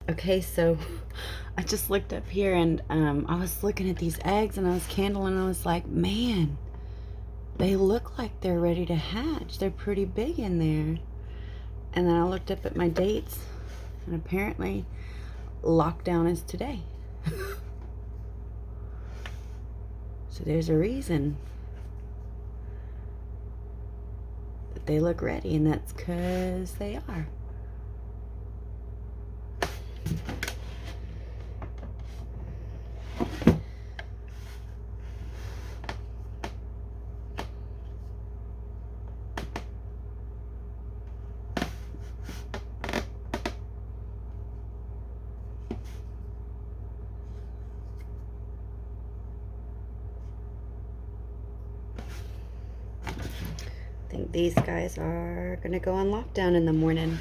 Okay, so I just looked up here and I was looking at these eggs and I was candling and I was like, man, they look like they're ready to hatch. They're pretty big in there. And then I looked up at my dates and apparently lockdown is today. So there's a reason that they look ready, and that's because they are. I think these guys are gonna go on lockdown in the morning.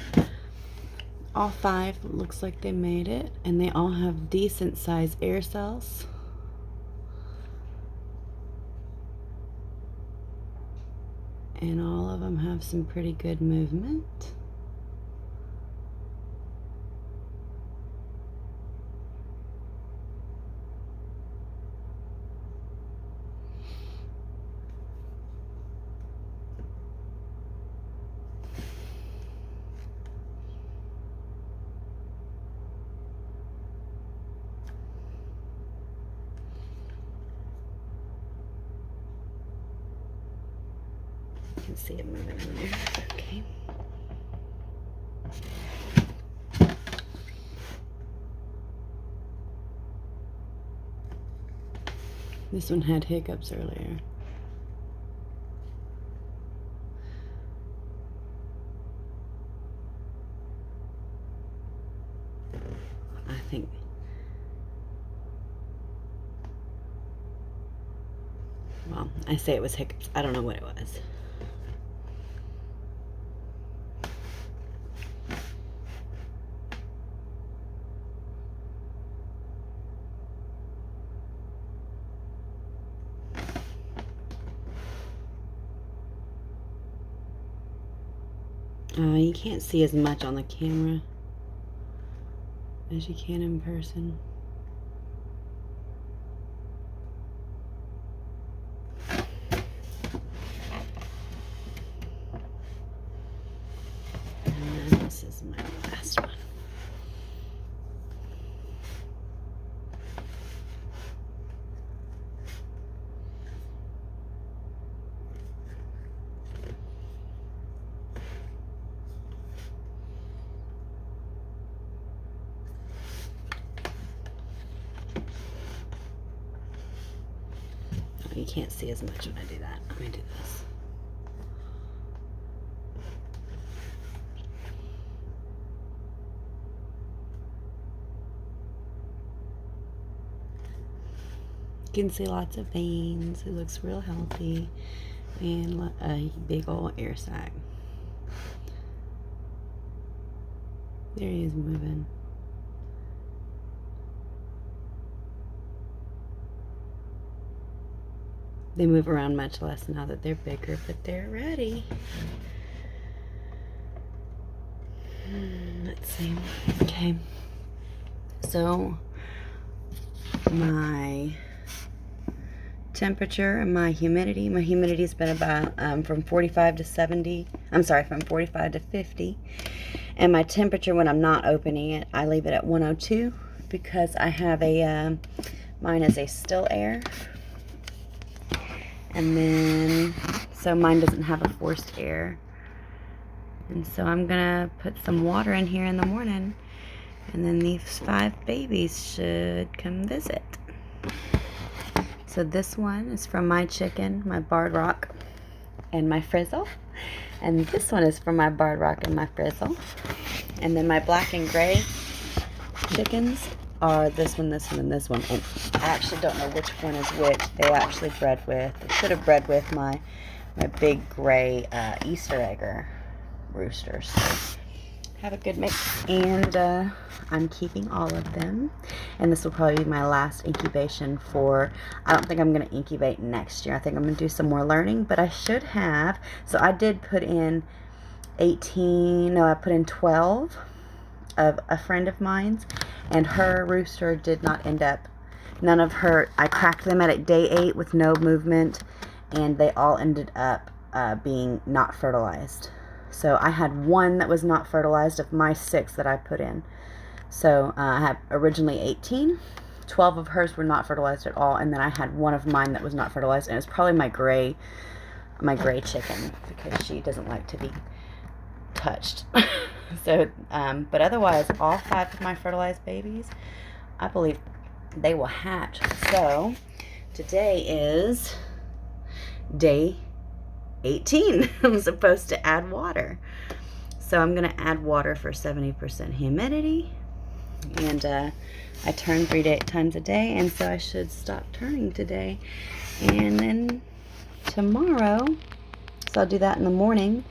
All 5 looks like they made it, and they all have decent sized air cells. And all of them have some pretty good movement. You can see it moving in there. Okay. This one had hiccups earlier. I think well, I say it was hiccups. I don't know what it was. You can't see as much on the camera as you can in person. And then this is my last one. You can't see as much when I do that. Let me do this. You can see lots of veins. It looks real healthy. And a big old air sac. There he is moving. They move around much less now that they're bigger, but they're ready. Let's see. Okay. So my temperature and my humidity's been about from 45 to 70. I'm sorry, from 45 to 50. And my temperature when I'm not opening it, I leave it at 102 because I have a mine is a still air. And then, so mine doesn't have a forced air. And so I'm gonna put some water in here in the morning, and then these 5 babies should come visit. So this one is from my chicken, my Barred Rock, and my Frizzle. And this one is from my Barred Rock and my Frizzle. And then my black and gray chickens are this one, and this one. And I actually don't know which one is which. They actually bred with, they should have bred with my big gray Easter egger roosters. So have a good mix. And I'm keeping all of them. And this will probably be my last incubation for, I don't think I'm going to incubate next year. I think I'm going to do some more learning, but I should have. So I did put in I put in 12 of a friend of mine's, and her rooster did not end up, none of her, I cracked them at day 8 with no movement, and they all ended up being not fertilized. So I had one that was not fertilized of my 6 that I put in. So I had originally 18. 12 of hers were not fertilized at all, and then I had one of mine that was not fertilized, and it's probably my gray chicken, because she doesn't like to be touched. So, but otherwise, all 5 of my fertilized babies, I believe they will hatch. So today is day 18. I'm supposed to add water. So I'm going to add water for 70% humidity. And I turn 3 times a day, and so I should stop turning today. And then tomorrow, so I'll do that in the morning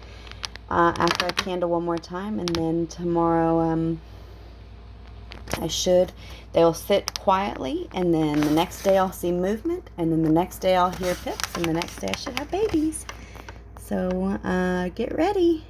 after I candle one more time, and then tomorrow they'll sit quietly, and then the next day I'll see movement, and then the next day I'll hear pips, and the next day I should have babies. So get ready.